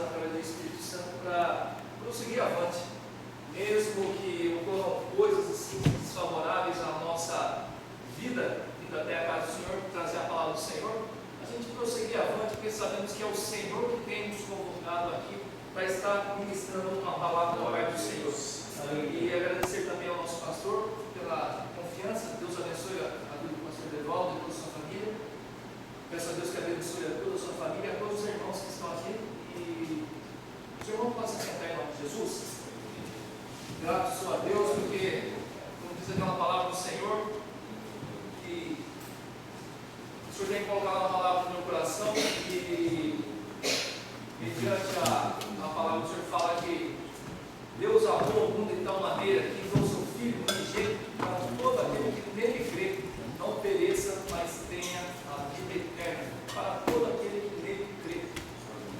precisando, através do Espírito Santo, para prosseguir avante, mesmo que ocorram coisas assim desfavoráveis à nossa vida, indo até a casa do Senhor, trazer a palavra do Senhor, a gente prosseguir avante, porque sabemos que é o Senhor que tem nos convocado aqui para estar ministrando uma palavra da parte do Senhor. E agradecer também ao nosso pastor pela confiança. Deus abençoe a vida do pastor Devaldo e toda a sua família. Peço a Deus que abençoe a toda a sua família e a todos os irmãos que estão aqui. E os irmãos possam sentar em nome de Jesus. Grato sou a Deus, porque, como diz aquela palavra do Senhor, que o Senhor tem colocado uma palavra no meu coração e mediante a palavra do Senhor fala que Deus amou o mundo de tal maneira que enviou seu Filho unigênito para todo aquele que nele crê, não pereça, mas tenha a vida eterna. Para todo aquele que nele crê.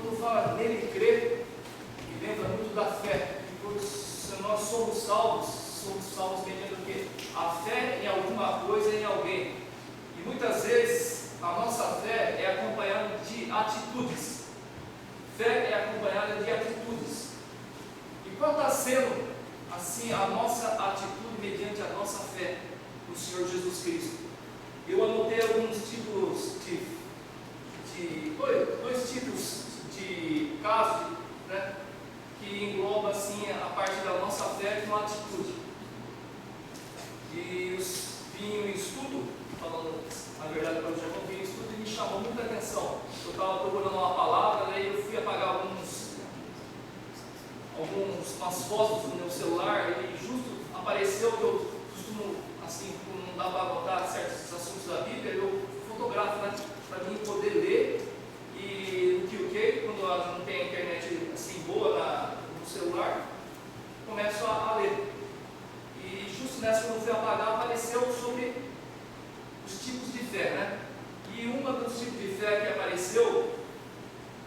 Quando fala nele crê, que lembra muito da fé. Se nós somos salvos mediante o quê? A fé em alguma coisa, em alguém. E muitas vezes a nossa fé é acompanhada de atitudes. Fé é acompanhada de atitudes. E qual está sendo assim a nossa atitude mediante a nossa fé no Senhor Jesus Cristo? Eu anotei alguns tipos dois tipos de casos, né, que engloba assim a parte da nossa fé com a atitude. E vinha em estudo, falando a verdade para o irmão, vinha em estudo e me chamou muita atenção. Eu estava procurando uma palavra, daí eu fui apagar umas fotos no meu celular e justo apareceu que eu costumo, assim, não dá para botar certos assuntos da Bíblia, eu fotografo, né, para mim poder ler. E quando não tem a internet assim boa no celular, começo a ler. E justo nessa, quando eu fui apagar, apareceu sobre os tipos de fé, né? E um dos tipos de fé que apareceu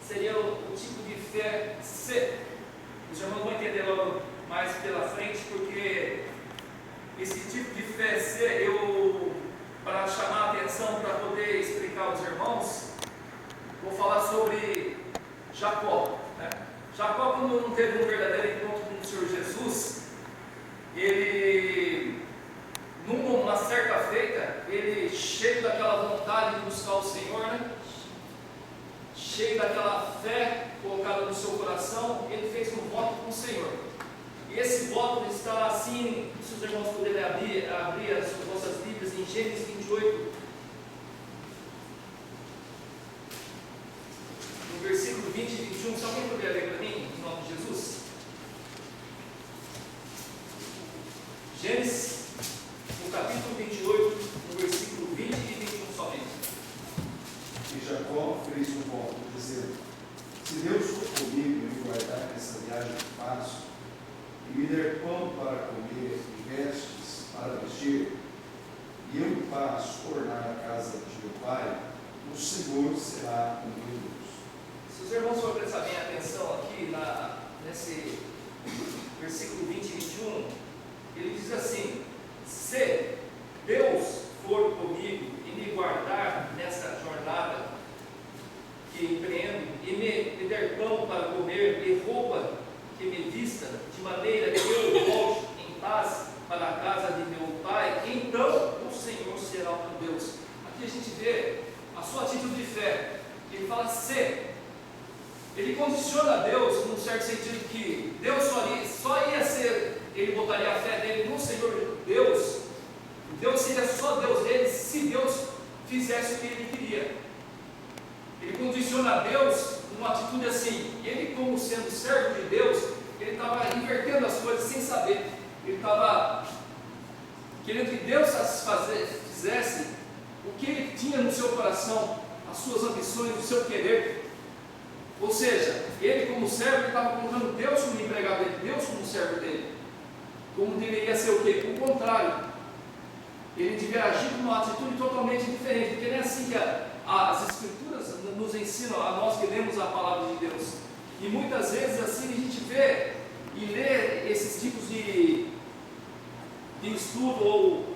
seria o tipo de fé C. Os irmãos vão entender logo mais pela frente, porque esse tipo de fé C, para chamar a atenção, para poder explicar aos irmãos, vou falar sobre Jacó, né? Jacó, quando não teve um verdadeiro encontro com o Senhor Jesus, ele, numa certa feita, ele, cheio daquela vontade de buscar o Senhor, né? Cheio daquela fé colocada no seu coração, ele fez um voto com o Senhor. E esse voto está assim, se os irmãos puderem abrir as vossas Bíblias em Gênesis 28, no versículo 20 e 21, se alguém puder ler para mim, em nome de Jesus. Gênesis, no capítulo 28, no versículo 20 e 21 somente. E Jacó fez um voto, dizendo: se Deus for comigo e me guardar nessa viagem que faço, e me der pão para comer e vestes para vestir, e eu me faço ornar a casa de meu pai, o Senhor será o meu Deus. Se os irmãos forem prestar bem atenção aqui nesse versículo 20 e 21, ele diz assim: se Deus for comigo e me guardar nessa jornada que empreendo, e me der pão para comer e roupa que me vista, de maneira que eu volte em paz para a casa de meu pai, então o Senhor será o meu Deus. Aqui a gente vê a sua atitude de fé. Ele fala se. Ele condiciona Deus num certo sentido que Deus só ia ser, ele botaria a fé dele no Senhor Deus. Deus seria só Deus dele se Deus fizesse o que ele queria. Ele condiciona Deus numa atitude assim. Ele, como sendo servo de Deus, ele estava invertendo as coisas sem saber. Ele estava querendo que Deus fizesse o que ele tinha no seu coração, as suas ambições, o seu querer. Ou seja, ele como servo, ele estava colocando Deus como empregado dele, Deus como servo dele. Como deveria ser o quê? O contrário. Ele devia agir com uma atitude totalmente diferente, porque não é assim que as Escrituras nos ensinam, a nós que lemos a palavra de Deus. E muitas vezes assim a gente vê e lê esses tipos de estudo ou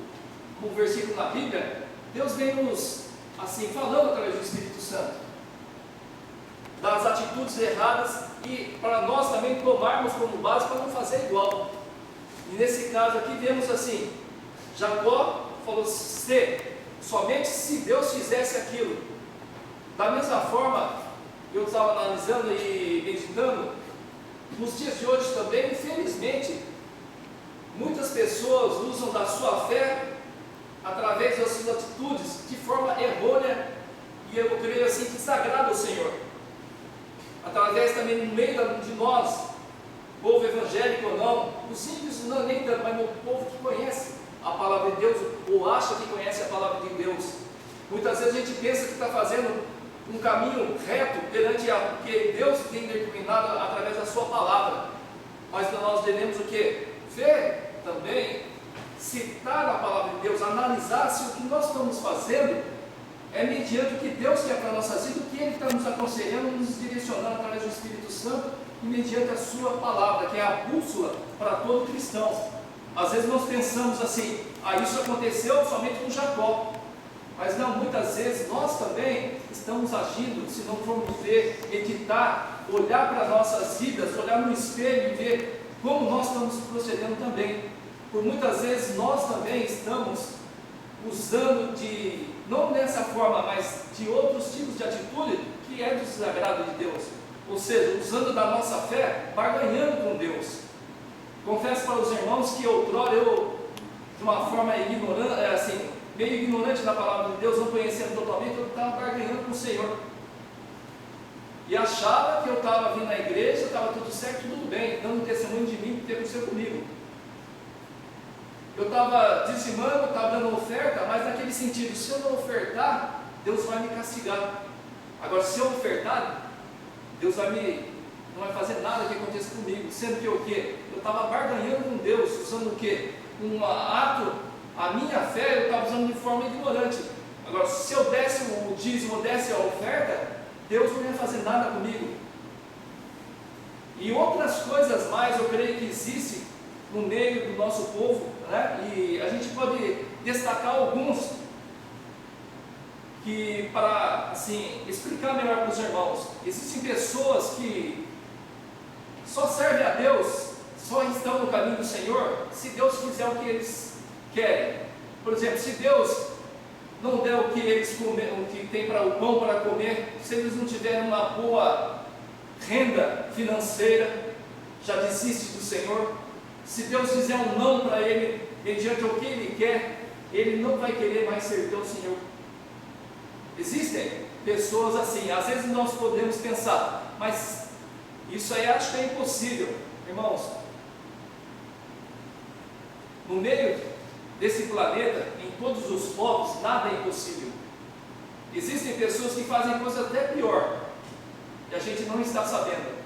um versículo na Bíblia, Deus vem nos assim falando através do Espírito Santo. as atitudes erradas e para nós também tomarmos como base para não fazer igual. E nesse caso aqui vemos assim, Jacó falou, somente se Deus fizesse aquilo. Da mesma forma, eu estava analisando e meditando, nos dias de hoje também, infelizmente, muitas pessoas usam da sua fé, através das suas atitudes, de forma errônea, e eu creio assim, que desagrada ao Senhor. Através também no meio de nós, povo evangélico ou não, os simples não nem tanto, mas o povo que conhece a palavra de Deus, ou acha que conhece a palavra de Deus. Muitas vezes a gente pensa que está fazendo um caminho reto perante o que Deus tem determinado através da sua palavra. Mas nós devemos o que? Ver também, citar a palavra de Deus, analisar se o que nós estamos fazendo é mediante o que Deus quer para a nossa vida, o que Ele está nos aconselhando, nos direcionando através do Espírito Santo e mediante a sua palavra, que é a bússola para todo cristão. Às vezes nós pensamos assim, isso aconteceu somente com Jacó, mas não, muitas vezes nós também estamos agindo, se não formos ver, meditar, olhar para nossas vidas, olhar no espelho e ver como nós estamos procedendo também. Por muitas vezes nós também estamos usando não dessa forma, mas de outros tipos de atitude que é do desagrado de Deus, ou seja, usando da nossa fé, barganhando com Deus. Confesso para os irmãos que outrora eu, de uma forma ignorante, assim, meio ignorante da palavra de Deus, não conhecendo totalmente, eu estava barganhando com o Senhor. E achava que eu estava vindo na igreja, estava tudo certo, tudo bem, dando testemunho de mim que aconteceu comigo. Eu estava dizimando, estava dando oferta, mas naquele sentido, se eu não ofertar, Deus vai me castigar. Agora, se eu ofertar, Deus não vai fazer nada que aconteça comigo, sendo que o quê? Eu estava barganhando com Deus, usando o quê? A minha fé eu estava usando de forma ignorante. Agora, se eu desse o dízimo, desse a oferta, Deus não ia fazer nada comigo. E outras coisas mais, eu creio que existem no meio do nosso povo, né? E a gente pode destacar alguns que, para assim, explicar melhor para os irmãos, existem pessoas que só servem a Deus, só estão no caminho do Senhor, se Deus fizer o que eles querem. Por exemplo, se Deus não der o que eles comer, o que tem para o pão para comer, se eles não tiverem uma boa renda financeira, já desiste do Senhor. Se Deus fizer um não para ele, mediante o que ele quer, ele não vai querer mais servir ao Senhor. Existem pessoas assim. Às vezes nós podemos pensar, mas isso aí acho que é impossível. Irmãos, no meio desse planeta, em todos os povos, nada é impossível. Existem pessoas que fazem coisas até pior, e a gente não está sabendo.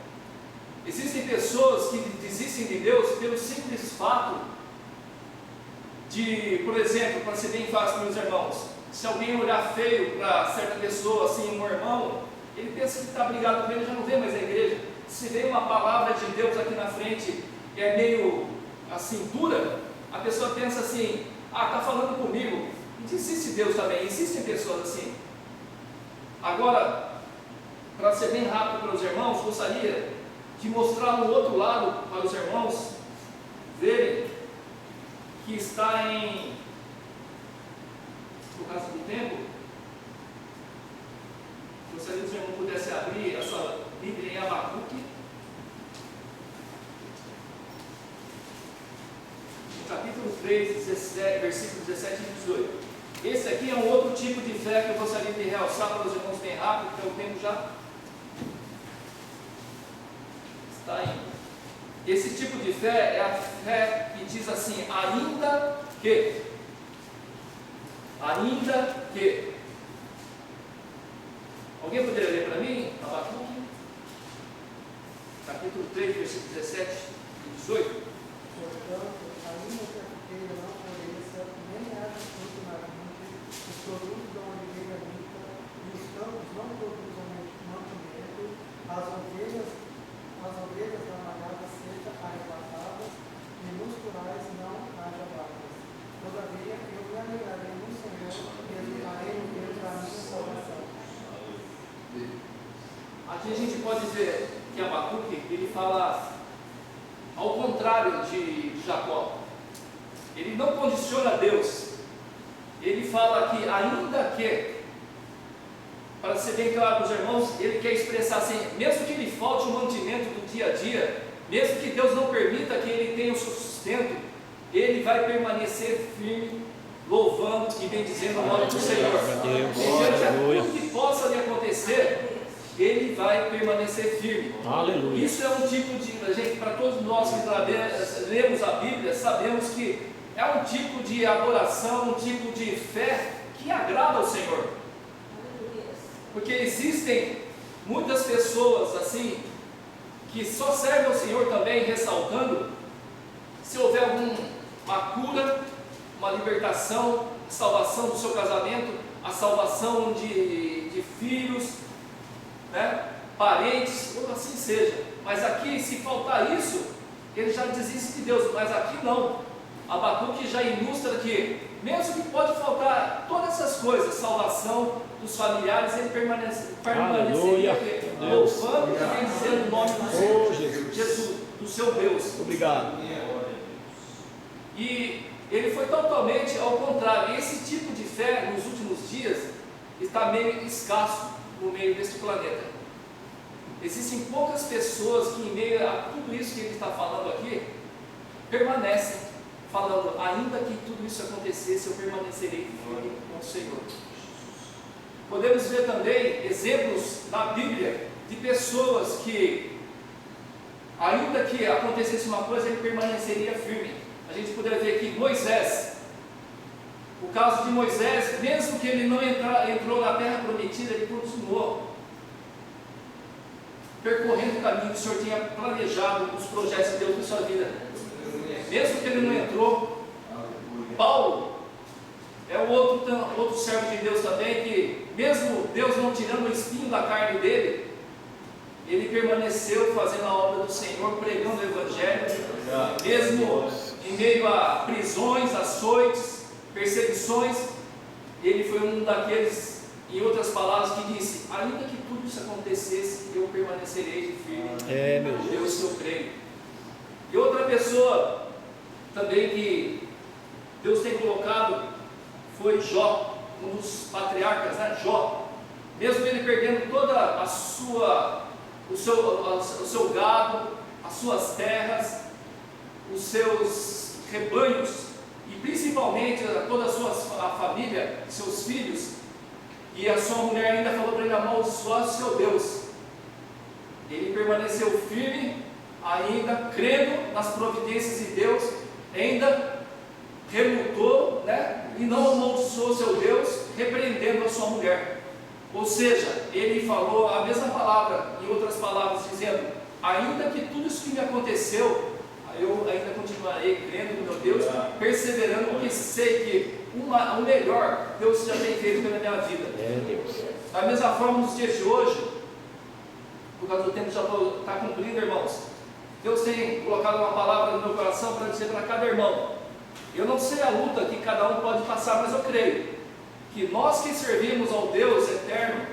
Existem pessoas que desistem de Deus pelo simples fato de, por exemplo, para ser bem fácil para os irmãos, se alguém olhar feio para certa pessoa, assim, um irmão, ele pensa que está brigado com ele, já não vê mais a igreja. Se vê uma palavra de Deus aqui na frente, que é meio assim, dura, a pessoa pensa assim, está falando comigo. E existe Deus também, existem pessoas assim. Agora, para ser bem rápido para os irmãos, gostaria de mostrar um outro lado para os irmãos verem, que está em, por causa do tempo, gostaria que os irmãos pudessem abrir a sua Bíblia em Abacuque, no capítulo 3, versículos 17 e 18. Esse aqui é um outro tipo de fé que eu gostaria de realçar para os irmãos bem rápido, porque o tempo já está indo. Esse tipo de fé é a fé que diz assim, ainda que. Alguém poderia ler para mim? Abacuque, capítulo 3, versículos 17 e 18. Portanto, ainda que a figueira não floresça, nem haja fruto na vinde, os produtos da oliveira limpa, e os campos não produzam mantimento, as ovelhas da malhada seja arrebatadas, e nos currais não haja vacas. Todavia, eu me alegrarei no Senhor, e exultarei no Deus da minha salvação. Aqui a gente pode fala ao contrário de Jacó. Ele não condiciona Deus. Ele fala que, ainda que, para ser bem claro para os irmãos, ele quer expressar assim, mesmo que lhe falte o mantimento do dia a dia, mesmo que Deus não permita que ele tenha o seu sustento, ele vai permanecer firme, louvando e bendizendo o nome do Senhor. Mediante a tudo que possa lhe acontecer, ele vai permanecer firme. Aleluia. Isso é um tipo de, gente, para todos nós que lemos a Bíblia, sabemos que é um tipo de adoração, um tipo de fé que agrada ao Senhor. Porque existem muitas pessoas assim, que só servem ao Senhor também, ressaltando, se houver uma cura, uma libertação, a salvação do seu casamento, a salvação de filhos, né, parentes, ou assim seja. Mas aqui, se faltar isso, ele já desiste de Deus, mas aqui não. Abacuque já ilustra que, mesmo que pode faltar todas essas coisas, salvação dos familiares, ele permaneceria louvando e bendizendo o nome do Senhor, Jesus, do seu Deus. Obrigado. E ele foi totalmente ao contrário. Esse tipo de fé, nos últimos dias, está meio escasso no meio deste planeta. Existem poucas pessoas que, em meio a tudo isso que ele está falando aqui, permanecem falando, ainda que tudo isso acontecesse, eu permanecerei firme com o Senhor. Podemos ver também exemplos na Bíblia de pessoas que, ainda que acontecesse uma coisa, ele permaneceria firme. A gente poderia ver aqui Moisés. O caso de Moisés, mesmo que ele não entrou na terra prometida, ele continuou percorrendo o caminho que o Senhor tinha planejado, os projetos de Deus na sua vida. Mesmo que ele não entrou. Paulo é o outro servo de Deus também, que mesmo Deus não tirando o espinho da carne dele, ele permaneceu fazendo a obra do Senhor, pregando o Evangelho, mesmo em meio a prisões, açoites, perseguições. Ele foi um daqueles, em outras palavras, que disse, ainda que tudo isso acontecesse, eu permanecerei firme, meu Deus que eu creio. E outra pessoa também que Deus tem colocado foi Jó, um dos patriarcas, né? Jó. Mesmo ele perdendo toda o seu gado, as suas terras, os seus rebanhos, e principalmente toda a família, seus filhos, e a sua mulher ainda falou para ele amaldiçoar o seu Deus. Ele permaneceu firme, ainda crendo nas providências de Deus, ainda relutou, né? E não amaldiçoou seu Deus, repreendendo a sua mulher. Ou seja, ele falou a mesma palavra, em outras palavras, dizendo, ainda que tudo isso que me aconteceu, eu ainda continuarei crendo no meu Deus, perseverando, porque sei que o melhor Deus já tem feito pela minha vida. Da mesma forma, nos dias de hoje, por causa do tempo já está cumprindo, irmãos, Deus tem colocado uma palavra no meu coração para dizer para cada irmão. Eu não sei a luta que cada um pode passar, mas eu creio que nós que servimos ao Deus eterno,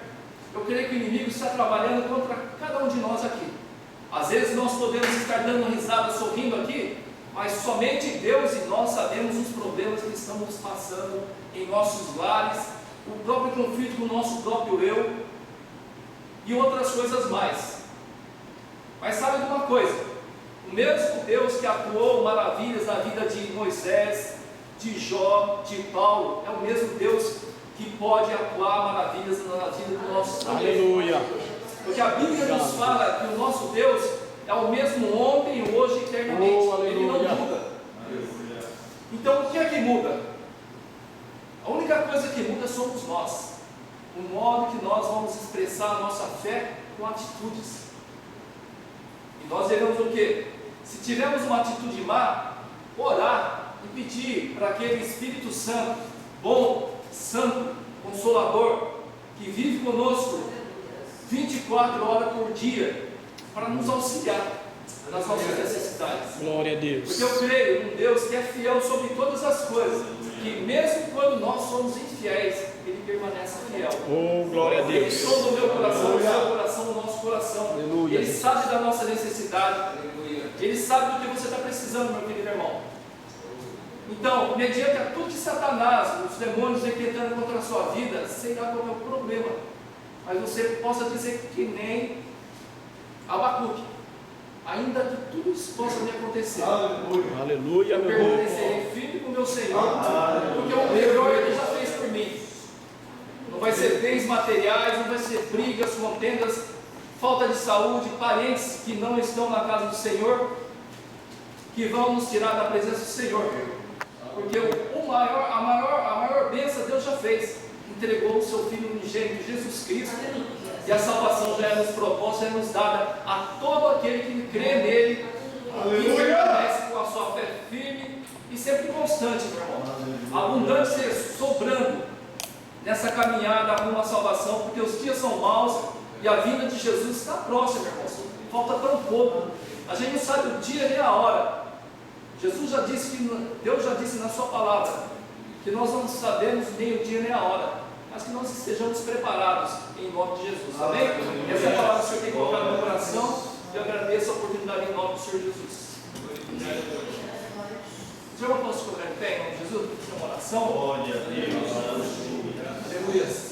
eu creio que o inimigo está trabalhando contra cada um de nós aqui. Às vezes nós podemos estar dando risada, sorrindo aqui, mas somente Deus e nós sabemos os problemas que estamos passando em nossos lares, o próprio conflito com o nosso próprio eu e outras coisas mais. Mas sabe de uma coisa? O mesmo Deus que atuou maravilhas na vida de Moisés, de Jó, de Paulo, é o mesmo Deus que pode atuar maravilhas na vida do nosso Deus. Aleluia. Porque a Bíblia nos fala que o nosso Deus é o mesmo ontem, hoje e eternamente. Ele não muda. Então o que é que muda? A única coisa que muda somos nós. O modo que nós vamos expressar a nossa fé com atitudes. E nós devemos o quê? Se tivermos uma atitude má, orar e pedir para aquele Espírito Santo, bom, santo, consolador, que vive conosco 24 horas por dia, para nos auxiliar nas nossas necessidades. Glória a Deus. Porque eu creio num Deus que é fiel sobre todas as coisas, que mesmo quando nós somos infiéis, Ele permanece fiel. Oh, glória a Deus. Ele sonda o meu coração, o seu coração, o nosso coração. Aleluia. Ele sabe da nossa necessidade, sabe do que você está precisando, meu querido irmão. Então, mediante a tudo que Satanás, os demônios vem tentando contra a sua vida, sei lá qual é o problema, mas você possa dizer que nem Abacuque, ainda que tudo isso possa me acontecer, Aleluia, eu meu Deus. permanecerei firme com o meu Senhor, porque o melhor Ele já fez por mim. Não vai ser bens materiais, não vai ser brigas, contendas, falta de saúde, parentes que não estão na casa do Senhor, que vão nos tirar da presença do Senhor, porque a maior bênção Deus já fez, entregou o seu Filho unigênito, Jesus Cristo, e a salvação já é nos proposta, já é nos dada a todo aquele que crê nele, e permanece com a sua fé firme e sempre constante, meu irmão, abundante, sobrando nessa caminhada rumo à salvação, porque os dias são maus e a vinda de Jesus está próxima, irmãos. Falta tão pouco, a gente não sabe o dia nem a hora. Jesus já disse Deus já disse na sua palavra que nós não sabemos nem o dia nem a hora, mas que nós estejamos preparados em nome de Jesus, amém? Essa é a palavra que o Senhor tem colocado no meu coração e eu agradeço a oportunidade em nome do Senhor Jesus. Senhor, eu posso colocar em pé em nome de Jesus, fazer uma oração? Glória a Deus. Aleluia.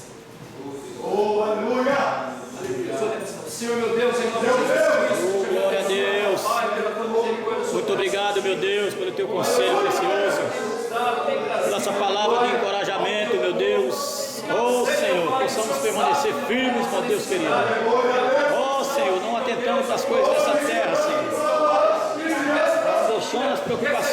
Senhor, meu Deus, em nome de Jesus Cristo, Glória a Deus. Pai, pela tua misericórdia, Muito obrigado, meu Deus, pelo teu conselho precioso, pela essa palavra de encorajamento, meu Deus. Oh Senhor, possamos permanecer firmes, meu Deus querido. Oh Senhor, não atentamos às coisas dessa terra, Senhor. Abandonando as preocupações